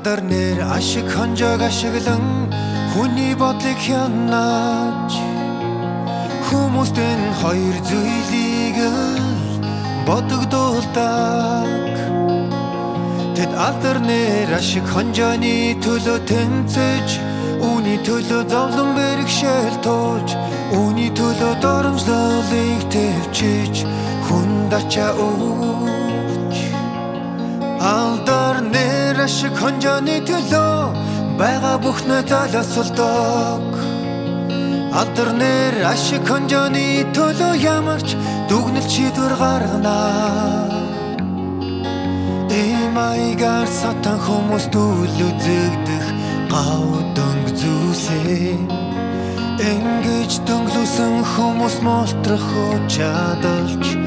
алдар нэр ашиг хонжоог ашиглан хүний бодлыг хянаж хүмүүстэн хоёр зүйлийг л бодогдуулдаг. Тэд алдар нэр ашиг хонжооны төлөө тэмцэж, үүний төлөө зовлон бэрхшээл туулж, үүний төлөө доромжлолыг төвчиж, хүнд ачаа өгч. Алдар нэр ашиг хонжооны төлөө байгаа бүхнээ золиослдог. Алдар нэр ашиг хонжооны төлөө ямарч дүгнэлт шийдвэр гарганаа. Маягаар сатан хүмүүст үл үзэгдэх гав дөнгө зүйлсээ ингэж дөнгөлсөн хүмүүс молтрох чадалж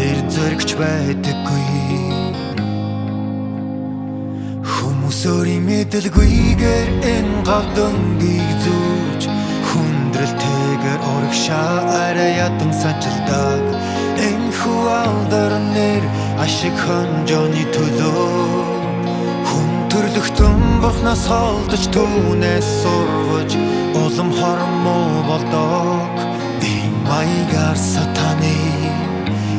эр зөргч байдаггүй. Хүмүүс өөрийн мэдэлгүйгээр энэ гав дөнгөийг зүүж хүндрэлтэйгээр урагшаа арай ядан санчилдаг. Энэхүү алдар нэр ашиг хонжооны төлөө хүн төрлөختөн бурхнаас холдож түүнээс сурваж улам хормоо болдог. Энэ маягаар сатаны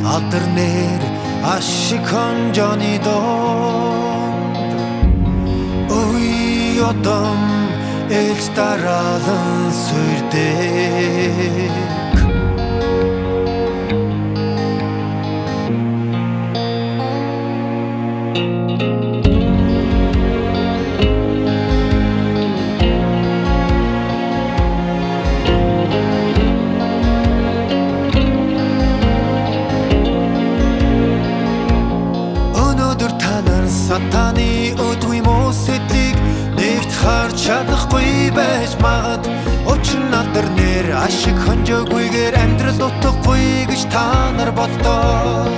алдар нэр ашиг хонжооны донд ой одом элч дараалан сүрдэг. Сатаны өдгүй муу сэтлийг нэвт харж чадахгүй байж магад. Учир нь алдар нэр ашиг хонжоогүйгээр амьдрал утгагүй гэж та нар боддог.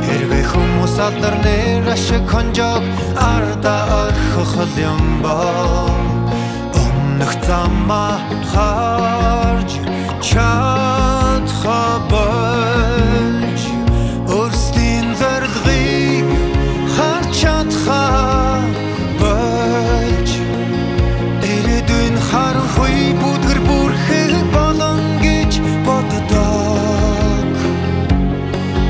Хэрвээ хүмүүс алдар нэр ашиг хонжоог ардаа орхих юм бол өмнөх замаа харж чадхабаж өөрсдийн зорилгыг болж ирээдүйн харанхуй бүдгэр бүрхэг болон гэж боддог.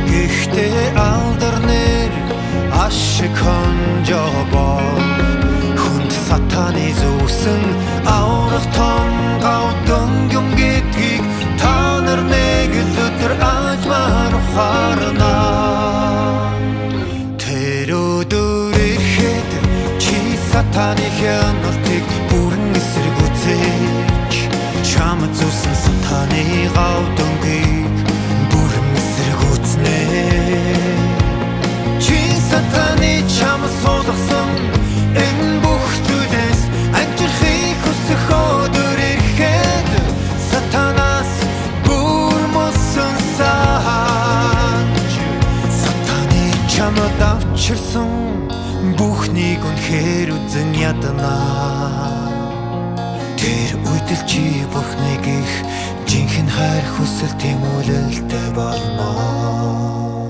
Гэхдээ алдар нэр ашиг хонжоо бол хүнд сатаны зүүсэн аврах том гав дөнгө юм гэдгийг та нар нэг л өдөр ажмаар ухаарнаа. Тэр өдөр сатаны хяналтыг бүрэн эсэргүүцээж чамд зүүсэн сатаны гав дөнгөийг бүрэн эсэргүүцнэ. Чи сатаны чамд суулгасан энэ бүх зүйлээс амжирахыг хүсэх өдөр ирэхэд сатанаас бүр мосон сааж сатаны чамд авчирсан бүхнийг үнэхээр үзэн яданаа. Тэр үед л чи бүхнийг их жинхэнэ хайр хүсэл тэмүүлэлтэй болно.